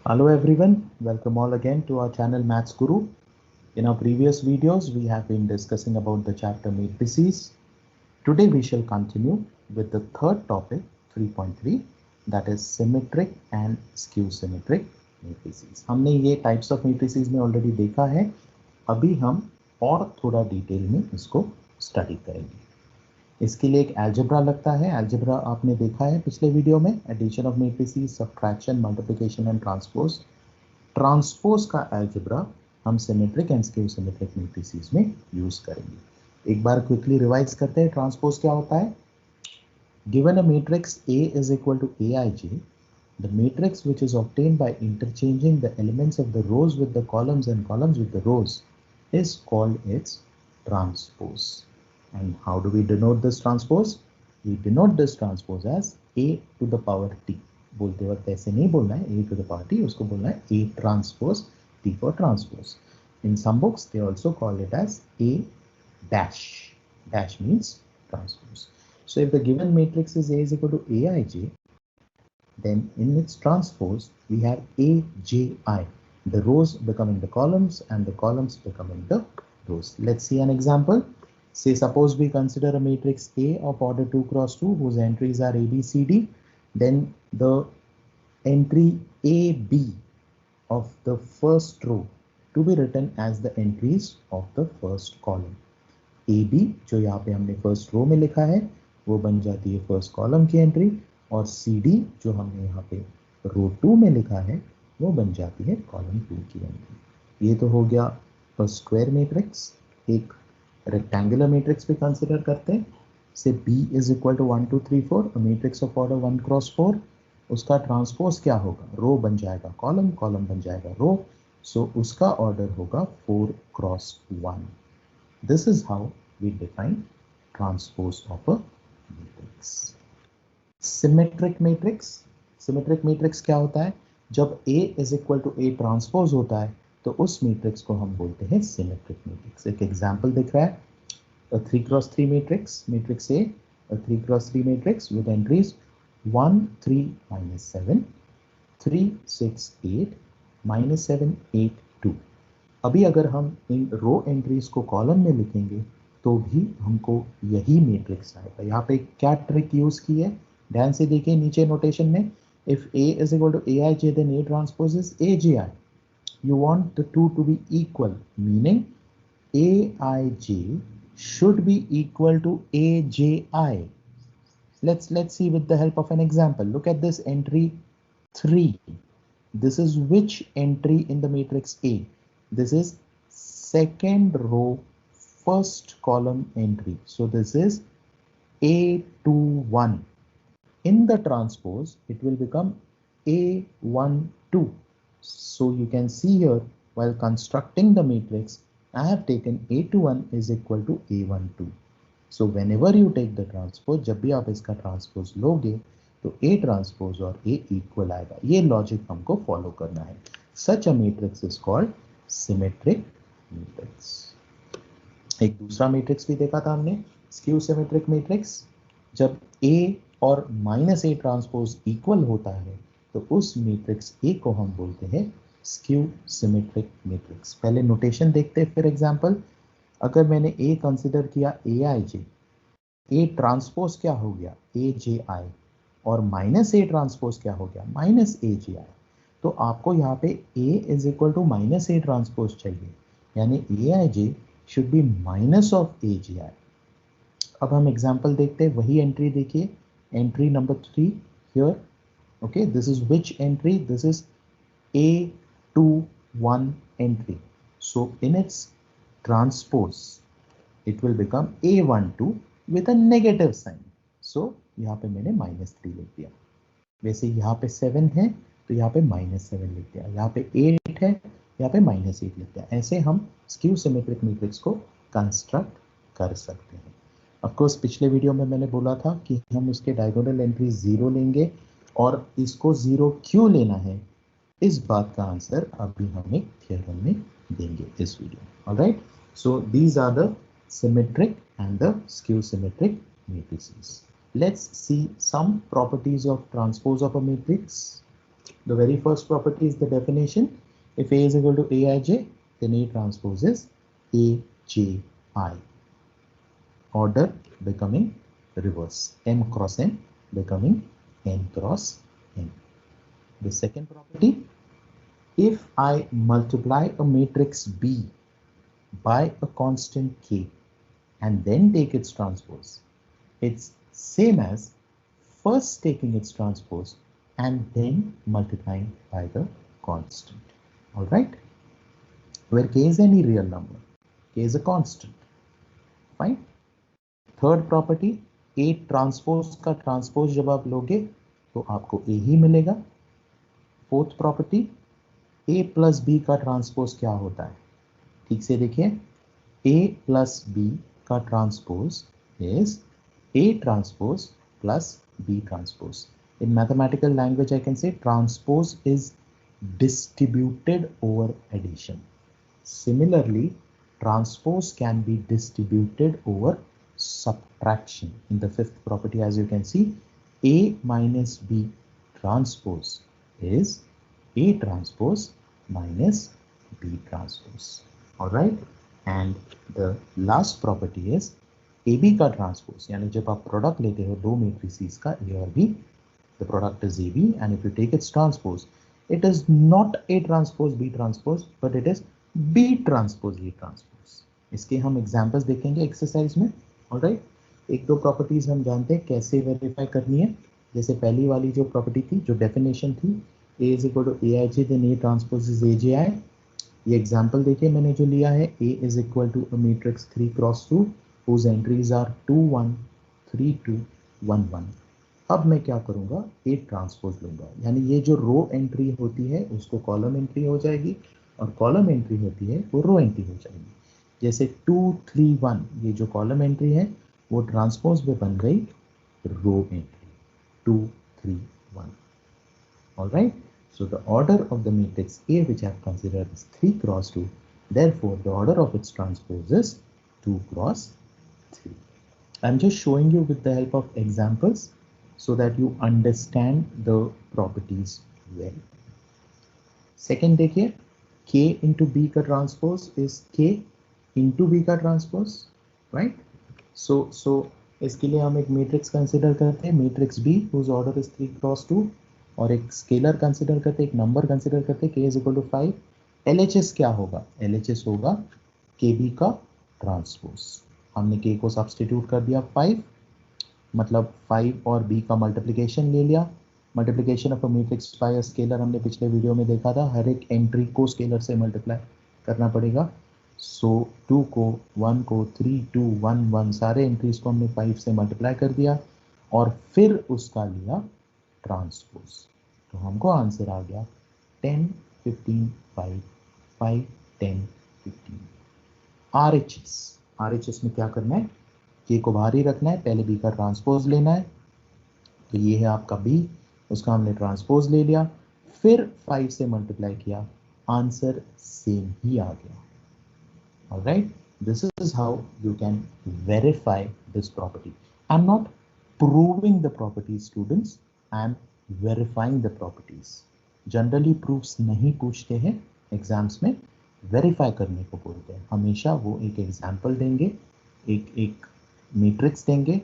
Hello everyone, welcome all again to our channel Maths Guru. In our previous videos, we have been discussing about the chapter matrices. Today we shall continue with the third topic 3.3, that is symmetric and skew symmetric matrices. हमने ये types of matrices में already देखा है, अभी हम और थोड़ा detail में इसको स्टडी करेंगे। इसके लिए एक अलजेब्रा लगता है। अलजेब्रा आपने देखा है पिछले वीडियो में, addition of matrices, subtraction, multiplication and transpose. Transpose का अलजेब्रा हम symmetric and skew symmetric matrices में यूज करेंगे। एक बार क्विकली रिवाइज करते हैं ट्रांसपोज क्या होता है। Given a matrix A is equal to Aij, the matrix which is obtained by interchanging the elements of the rows with the columns and columns with the rows is called its transpose. And how do we denote this transpose? We denote this transpose as A to the power T. बोलते वक्त ऐसे नहीं बोलना है A to the power T, उसको बोलना है A transpose, T for transpose. In some books they also call it as A dash. Dash means transpose. So if the given matrix is A is equal to Aij, then in its transpose we have Aji, the rows becoming the columns and the columns becoming the rows. Let's see an example. Say suppose we consider a matrix A of order 2 cross 2 whose entries are A, B, C, D. Then the entry AB of the first row to be written as the entries of the first column. AB जो यहाँ पे हमने first row में लिखा है वो बन जाती है फर्स्ट कॉलम की एंट्री, और CD जो हमने यहाँ पे रो 2 में लिखा है वो बन जाती है कॉलम 2 की एंट्री। ये तो हो गया स्क्वायर मैट्रिक्स। एक रेक्टेंगुलर मैट्रिक्स भी कंसिडर करते हैं। से B is equal to 1 2 3 4, matrix of order 1 cross 4। उसका ट्रांसपोज क्या होगा? रो बन जाएगा कॉलम, कॉलम बन जाएगा रो, सो उसका ऑर्डर होगा 4 cross 1। This is how we define transpose of a matrix. Symmetric matrix. Symmetric matrix क्या होता है? जब A is equal to A transpose होता है तो उस मैट्रिक्स को हम बोलते हैं सिमेट्रिक मैट्रिक्स। एक एग्जांपल दिख रहा है, a 3 cross 3 matrix, matrix A, a 3 cross 3 matrix with entries 1 3 minus 7 3 6 8 minus 7 8 2। अभी अगर हम इन रो एंट्रीज को कॉलम में लिखेंगे तो भी हमको यही मैट्रिक्स आएगा। यहाँ पे क्या ट्रिक यूज की है ध्यान से देखिए नीचे नोटेशन में, if A is equal to Aij then A transpose is Aji. You want the two to be equal, meaning Aij should be equal to Aji. Let's see with the help of an example. Look at this entry 3. This is which entry in the matrix A? This is second row first column entry. So this is A21. In the transpose it will become A12. So you can see here while constructing the matrix I have taken A21 is equal to A12. So whenever you take the transpose, जब भी आप इसका transpose लोगे तो A transpose और A equal आएगा। ये logic हमको फॉलो करना है। Such a matrix is called symmetric matrix. एक दूसरा मैट्रिक्स भी देखा था हमने, स्क्यू सिमेट्रिक मैट्रिक्स। जब A और माइनस A ट्रांसपोज इक्वल होता है तो उस मैट्रिक्स A को हम बोलते हैं स्क्यू सिमेट्रिक मैट्रिक्स। पहले नोटेशन देखते हैं फिर एग्जांपल। अगर मैंने A कंसिडर किया Aij, A ट्रांसपोज क्या हो गया? Aji, और माइनस A ट्रांसपोज क्या हो गया? Minus Aji। तो आपको यहाँ पे A is equal to minus A transpose चाहिए, यानी Aij should be minus of Aji। अब हम एग्जांपल देखते हैं, वही एंट्री देखिए, entry number 3 here. Okay, this is which entry? This is A21 entry. So in its transpose it will become A12 with a negative sign. So यहाँ पे मैंने -3 लिख दिया। वैसे यहाँ पे 7 है तो यहाँ पे -7 लिख दिया, यहाँ पे 8 है यहाँ पे -8 लिख दिया। ऐसे हम स्क्यू सिमेट्रिक मैट्रिक्स को कंस्ट्रक्ट कर सकते हैं। ऑफ कोर्स पिछले वीडियो में मैंने बोला था कि हम उसके डायगोनल एंट्री 0 लेंगे, और इसको 0 क्यों लेना है इस बात का आंसर अभी हम एक थ्योरम में देंगे इस video. Alright, so these are the symmetric and the skew symmetric matrices. Let's see some properties of transpose of a matrix. The very first property is the definition. If A is equal to Aij, then A transpose is Aji. Order becoming reverse. M cross N becoming N cross N. The second property, if I multiply a matrix B by a constant K and then take its transpose, it's same as first taking its transpose and then multiplying by the constant. All right, where K is any real number, K is a constant. Fine. Third property, A transpose का transpose जब आप लोगे तो आपको A ही मिलेगा. Fourth property, A plus B का transpose क्या होता है, ठीक से देखिए, ए प्लस बी का transpose is A transpose plus B transpose. In mathematical language, I can say transpose is distributed over addition. Similarly, transpose can be distributed over subtraction. In the fifth property, as you can see, A minus B transpose is A transpose minus B transpose. All right. And the last property is AB का transpose. यानी जब आप product लेते हो दो matrices का A और B, the product is AB, and if you take its transpose, it is not A transpose B transpose, but it is B transpose A transpose. इसके हम examples देखेंगे exercise में. ऑलराइट, एक दो प्रॉपर्टीज हम जानते हैं कैसे वेरीफाई करनी है. जैसे पहली वाली जो प्रॉपर्टी थी, जो डेफिनेशन थी, A is equal to Aij then A transpose is Aj. ये एग्जांपल देखिए मैंने जो लिया है, A is equal to a matrix 3 cross 2 whose entries are 2 1 3 2 1 1. अब मैं क्या करूंगा, A ट्रांसपोज लूंगा, यानी ये जो रो एंट्री होती है उसको कॉलम एंट्री हो जाएगी और कॉलम एंट्री होती है वो रो एंट्री हो जाएगी. जैसे 2 3 1 ये जो कॉलम एंट्री है वो ट्रांसपोज में बन गई row entry 2 3 1. Alright, so the order of the matrix A which I have considered is 3 cross 2. Therefore, the order of its transpose is 2 cross 3. I am just showing you with the help of examples so that you understand the properties well. Second देखिए, K into B का transpose is K into B का transpose, right. सो इसके लिए हम एक matrix consider करते हैं, matrix B whose order is 3 cross 2, और एक स्केलर कंसिडर करते हैं, एक नंबर कंसिडर करते हैं, K is equal to 5. LHS क्या होगा, LHS होगा KB का ट्रांसपोज. हमने K को सब्सटीट्यूट कर दिया 5, मतलब 5 और B का मल्टीप्लिकेशन ले लिया. Multiplication of a matrix bye a scalar हमने पिछले वीडियो में देखा था, हर एक एंट्री को स्केलर से मल्टीप्लाई करना पड़ेगा. सो 2 को 1 को 3 2 1 1 सारे एंट्रीज को हमने 5 से मल्टीप्लाई कर दिया और फिर उसका लिया ट्रांसपोज. तो हमको आंसर आ गया 10 15 5 5 10 15. RHS में क्या करना है, K को बाहर ही रखना है, पहले B का ट्रांसपोज लेना है. तो ये है आपका B, उसका हमने ट्रांसपोज ले लिया, फिर 5 से मल्टीप्लाई किया, आंसर सेम ही आ गया. All right, this is how you can verify this property. I'm not proving the properties, students. I'm verifying the properties. Generally proofs नहीं पूछते हैं एग्जाम्स में, वेरीफाई करने को बोलते हैं. हमेशा वो एक एग्जाम्पल देंगे, एक मैट्रिक्स देंगे.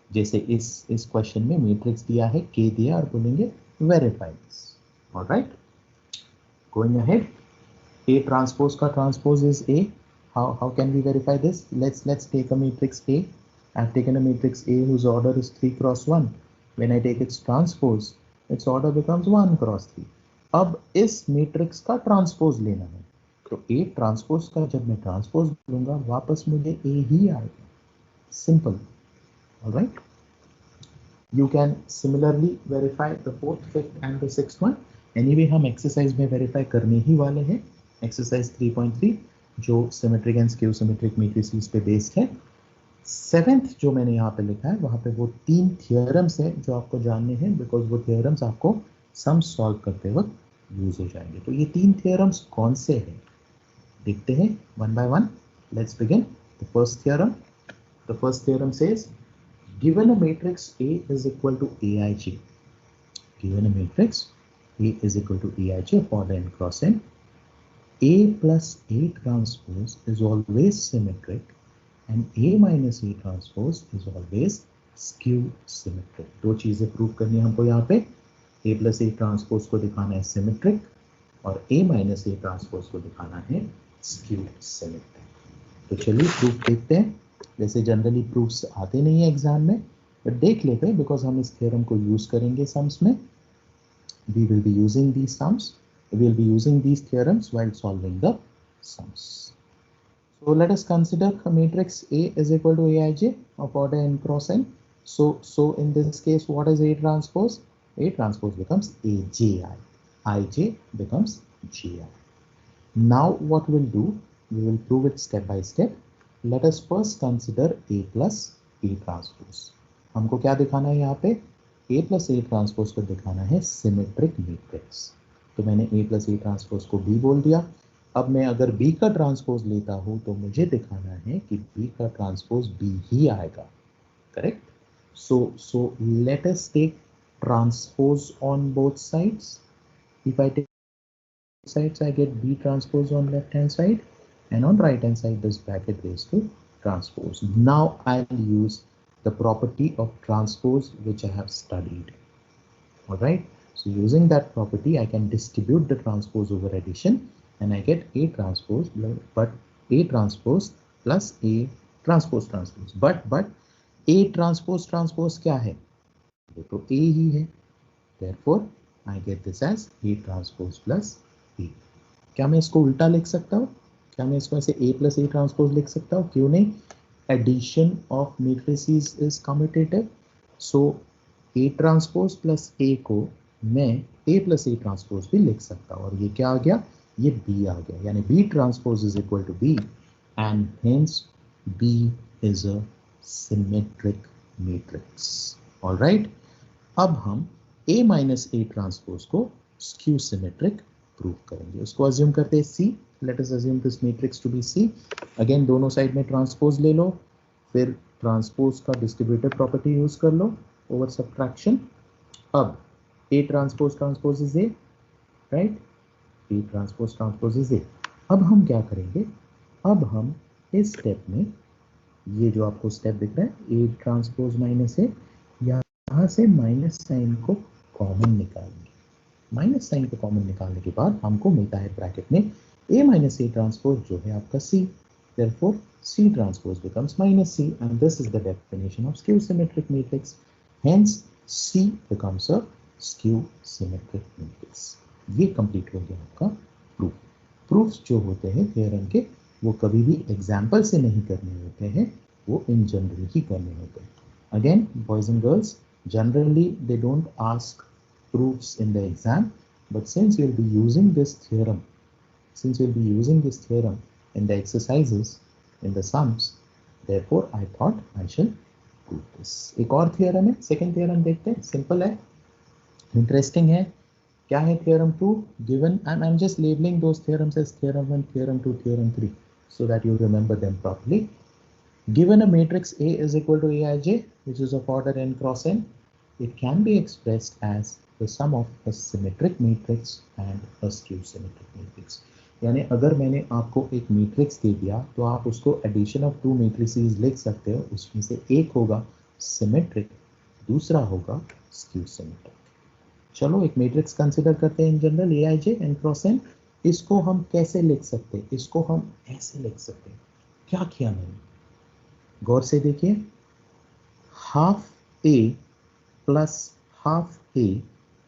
जैसे इस क्वेश्चन में मैट्रिक्स दिया है, K दिया और बोलेंगे verify this. Alright, going ahead, A transpose का transpose is A. How can we verify this? Let's take a matrix A. I've taken a matrix A whose order is 3 cross 1. When I take its transpose, its order becomes 1 cross 3. अब इस matrix का transpose लेना है, तो A transpose का जब मैं transpose लूंगा वापस मुझे A ही आएगा. Simple. Alright, you can similarly verify the 4th, 5th and the 6th one. Anyway, हम एक्सरसाइज में वेरीफाई करने ही वाले हैं. एक्सरसाइज 3.3 जो symmetric and skew symmetric matrices पे बेस्ड है. 7th जो मैंने यहाँ पे लिखा है वहाँ पे वो 3 थियोरम्स है जो आपको जानने हैं, बिकॉज वो थियोरम्स आपको सम सॉल्व करते वक्त यूज हो जाएंगे. तो ये 3 थियोरम्स कौन से हैं देखते हैं one by one. Let's begin. The first theorem. The first theorem says given a matrix A is equal to Aij. Given a matrix A is equal to Aij for the n cross n. A plus A transpose is always symmetric and A minus A transpose is always skew symmetric. दो चीजें prove करनी है हमको यहाँ पे. A plus A transpose को दिखाना है सिमेट्रिक और A minus A transpose को दिखाना है skew symmetric. तो चलिए प्रूफ देखते हैं. वैसे जनरली प्रूफ्स आते नहीं है एग्जाम में, बट देख लेते हैं बिकॉज हम इस थ्योरम को यूज करेंगे सम्स में. We will be using these sums. We will be using these theorems while solving the sums. So let us consider a matrix A is equal to Aij of order n cross n. So in this case, what is A transpose? A transpose becomes Aji. Ij becomes Gi. Now what we'll do, we will prove it step by step. Let us first consider A plus A transpose. हमको क्या दिखाना है यहाँ पे? A plus A transpose को दिखाना है symmetric matrix. तो मैंने A plus A ट्रांसपोज को B बोल दिया. अब मैं अगर B का ट्रांसपोज लेता हूँ तो मुझे दिखाना है कि B का ट्रांसपोज B ही आएगा. Correct. So let us take transpose on both sides. If I take sides, I get B transpose on left hand side and on right hand side this bracket raised to transpose. Now I'll use the property of transpose which I have studied. All right, so using that property I can distribute the transpose over addition and I get A transpose, but A transpose plus A transpose transpose, but A transpose transpose क्या है? वो तो A ही है. Therefore I get this as A transpose plus A. क्या मैं इसको उल्टा लिख सकता हूँ? क्या मैं इसको ऐसे A plus A transpose लिख सकता हूँ? क्यों नहीं? Addition of matrices is commutative. So A transpose plus A को मैं A plus A transpose भी लिख सकता हूँ. और ये क्या आ गया? ये B आ गया. यानी B transpose is equal to B and hence B is a symmetric matrix. All right. अब हम A minus A transpose को skew symmetric प्रूव करेंगे. उसको assume करते हैं C. Let us assume this matrix to be C. Again दोनों side में transpose ले लो, फिर ट्रांसपोज का डिस्ट्रीब्यूटिव प्रॉपर्टी यूज कर लो ओवर सब्ट्रैक्शन. अब A transpose transpose is A, right. A transpose transpose is A. अब हम क्या करेंगे? अब हम इस स्टेप में ये जो आपको स्टेप दिख रहा है A ट्रांसपोज माइनस A, यहाँ से माइनस साइन को कॉमन निकालेंगे. माइनस साइन को कॉमन निकालने के बाद हमको मिलता है ब्रैकेट में A minus A transpose जो है आपका C. Therefore C transpose becomes minus C and this is the definition of skew symmetric matrix. Hence C becomes a skew symmetric matrix. ये कंप्लीट हो गया आपका प्रूफ. प्रूफ्स जो होते हैं थ्योरम के वो कभी भी एग्जाम्पल से नहीं करने होते हैं, वो इन जनरल ही करने होते हैं. Again boys and girls, generally they don't ask proofs in the exam, but since you'll be using this theorem in the exercises, in the sums, therefore I thought I shall prove this. एक और theorem है, second theorem देखते हैं. simple है, interesting है. क्या है theorem 2? given, and I'm just labeling those theorems as theorem 1, theorem 2, theorem 3 so that you remember them properly. Given a matrix A is equal to Aij, which is of order n cross n, it can be expressed as the sum of a symmetric matrix and a skew symmetric matrix. यानी अगर मैंने आपको एक matrix दे दिया तो आप उसको addition of to matrices लिख सकते हो. उसमें से एक होगा सिमेट्रिक, दूसरा होगा स्क्यू सिमेट्रिक. चलो एक मैट्रिक्स कंसीडर करते हैं in general Aij n cross n. इसको हम कैसे लिख सकते हैं? इसको हम ऐसे लिख सकते हैं. क्या किया मैंने? गौर से देखिए. Half A plus half A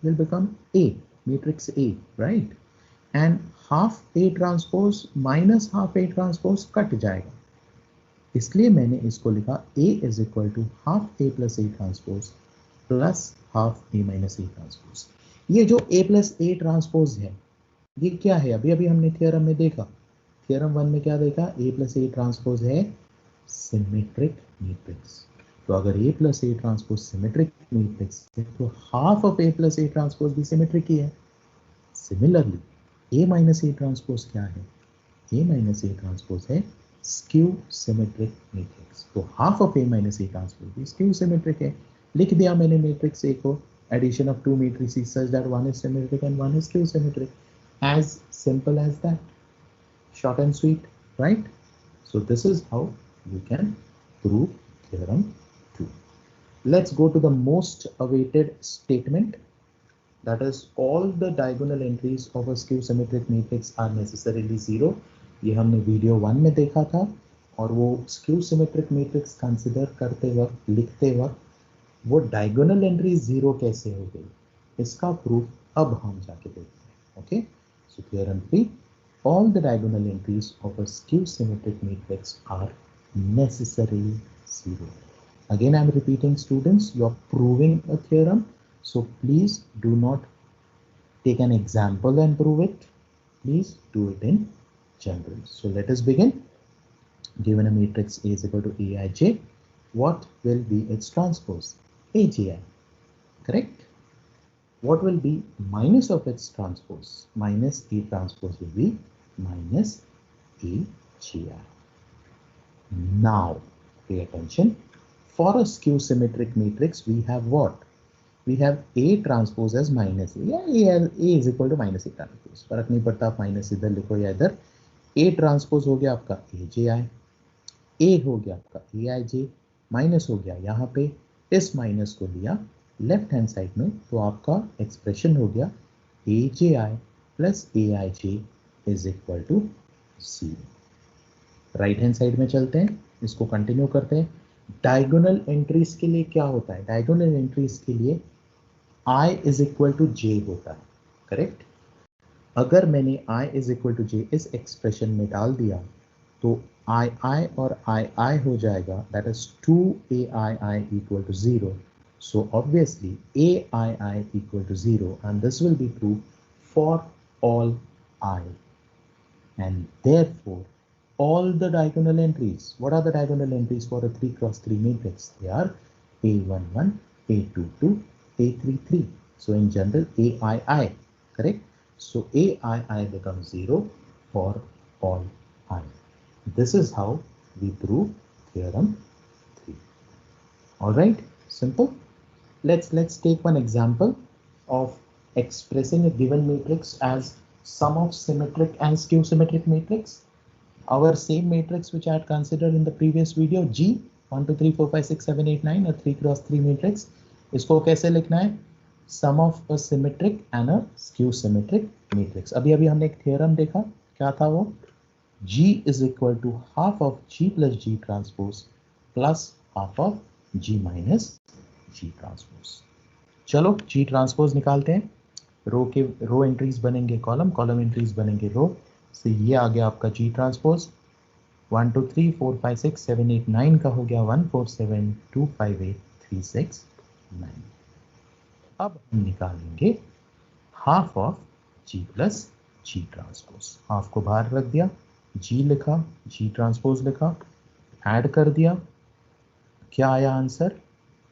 will become A, matrix A, right? And half A transpose minus half A transpose cut जाएगा. इसलिए मैंने इसको लिखा A is equal to half A plus A transpose plus half A minus A transpose. ये जो A plus A transpose है ये क्या है? अभी हमने थ्योरम में देखा. थ्योरम 1 में क्या देखा? A plus A transpose है सिमेट्रिक मैट्रिक्स. तो अगर A plus A transpose symmetric matrix है तो half of A plus A transpose भी सिमेट्रिक ही है. Similarly A minus A transpose क्या है? A minus A transpose है स्क्यू सिमेट्रिक मैट्रिक्स. तो half of A minus A transpose भी skew symmetric है. लिख दिया मैंने मैट्रिक्स A को addition of two matrices such that one is symmetric and one is skew symmetric. As simple as that. Short and sweet, right? So this is how we can prove theorem 2. Let's go to the most awaited statement. That is, all the diagonal entries of a skew symmetric matrix are necessarily zero. ये हमने video 1 में देखा था, और वो skew symmetric matrix consider करते वक्त, लिखते वक्त, वो डायगोनल एंट्री जीरो कैसे हो गई, इसका प्रूफ अब हम जाके देखते हैं. Okay, so theorem 3, all the diagonal entries of a skew symmetric matrix are necessarily zero. Again, I am repeating, students, you are proving a theorem, so please do not take an example and prove it. Please do it in general. So let us begin. Given a matrix A is equal to Aij, what will be its transpose? Aji. Correct? What will be minus of its transpose? Minus A transpose will be minus Agi. Now, pay attention. For a skew symmetric matrix, we have what? We have A transpose as minus A. Yeah, A is equal to minus A transpose. फर्क नहीं पड़ता, आप minus इधर लिखो या इधर. A transpose हो गया आपका Aji, A हो गया आपका Aij, माइनस हो गया यहाँ पे, इस माइनस को लिया लेफ्ट हैंड साइड में, तो आपका एक्सप्रेशन हो गया Aji plus Aij is equal to 0. Right hand side में चलते हैं, इसको कंटिन्यू करते हैं. डायगोनल एंट्रीज के लिए क्या होता है? डायगोनल एंट्रीज के लिए I is equal to J होता है. करेक्ट? अगर मैंने I is equal to J इस एक्सप्रेशन में डाल दिया तो I और I हो जाएगा, that is 2ai equal to 0. So obviously ai equal to 0, and this will be true for all I. And therefore, all the diagonal entries, what are the diagonal entries for a 3 cross 3 matrix? They are A11, A22, A33. So in general, aii, correct? So aii becomes 0 for all I. This is how we prove theorem 3. All right, simple. Let's take one example of expressing a given matrix as sum of symmetric and skew symmetric matrix. Our same matrix which I had considered in the previous video, G 1 2 3 4 5 6 7 8 9, a 3 cross 3 matrix. इसको कैसे लिखना है? Sum of a symmetric and a skew symmetric matrix. अभी हमने एक theorem देखा, क्या था वो? G is equal to half of G plus G transpose plus half of G minus G transpose. चलो G transpose निकालते हैं. रो एंट्रीज बनेंगे कॉलम, कॉलम एंट्रीज बनेंगे रो. से ये आ गया आपका G ट्रांसपोज. 1 2 3 4 5 6 7 8 9 का हो गया 1 4 7 2 5 8 3 6 9. अब हम निकालेंगे half of G plus G transpose. Half को बाहर रख दिया, G लिखा, G ट्रांसपोज लिखा, ऐड कर दिया, क्या आया आंसर?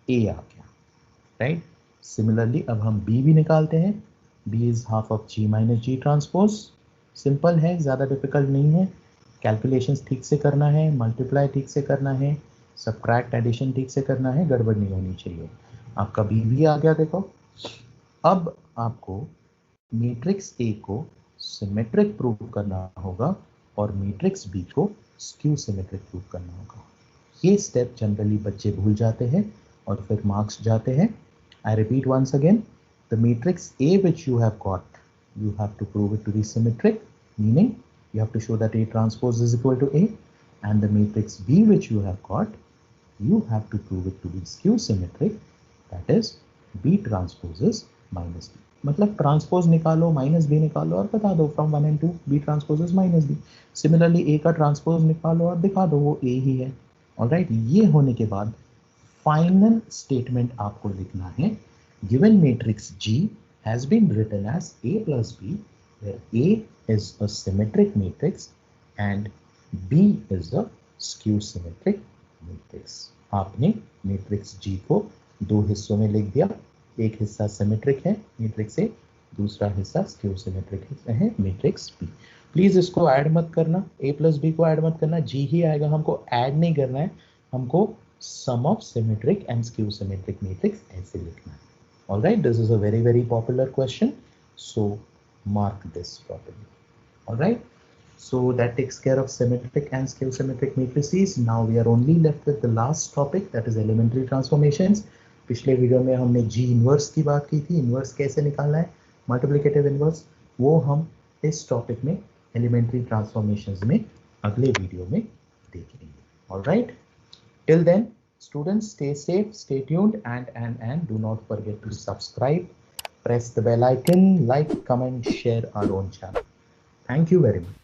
A आ गया. राइट? सिमिलरली अब हम B भी निकालते हैं. B is half of G minus G transpose. Simple है, ज़्यादा डिफिकल्ट नहीं है. कैलकुलेशंस ठीक से करना है, मल्टीप्लाई ठीक से करना है, सबट्रैक्ट एडिशन ठीक से करना है, गड़बड़ नहीं होनी चाहिए. आपका B भी आ गया. देखो, अब आपको मैट्रिक्स A को सिमेट्रिक प्रूव करना होगा और मैट्रिक्स B को स्क्यू सिमेट्रिक प्रूव करना होगा. ये स्टेप जनरली बच्चे भूल जाते हैं और फिर मार्क्स जाते हैं. I repeat once again, the matrix A which you have got, you have to prove it to be symmetric, meaning you have to show that A transpose is equal to A, and the matrix B which you have got, you have to prove it to be skew symmetric, that is B transpose is minus B. मतलब transpose निकालो, minus B निकालो और बता दो from 1 and 2 B transpose is minus B. Similarly A का transpose निकालो और दिखा दो वो ए ही है. ऑलराइट, ये होने के बाद फाइनल स्टेटमेंट आपको लिखना है. Given matrix G has been written as A plus B, where A is a symmetric matrix and B is a skew symmetric matrix. आपने मैट्रिक्स G को दो हिस्सों में लिख दिया. एक हिस्सा सिमेट्रिक है मैट्रिक्स A, दूसरा हिस्सा स्क्यू सिमेट्रिक है मैट्रिक्स B. प्लीज इसको ऐड मत करना, A प्लस B को ऐड मत करना, G ही आएगा. हमको ऐड नहीं करना है, हमको sum of symmetric and skew symmetric matrix ऐसे लिखना है. All right, this is a very popular question, so mark this properly. All right, so that takes care of symmetric and skew symmetric matrices. Now we are only left with the last topic, that is elementary transformations. पिछले video में हमने G inverse की बात की थी, inverse कैसे निकालना है, मल्टीप्लिकेटिव इनवर्स, वो हम इस टॉपिक में एलिमेंट्री ट्रांसफॉर्मेशंस में अगले वीडियो में देखेंगे. All right, till then students, stay safe, stay tuned, and do not forget to subscribe, press the bell icon, like, comment, share our own channel. Thank you very much.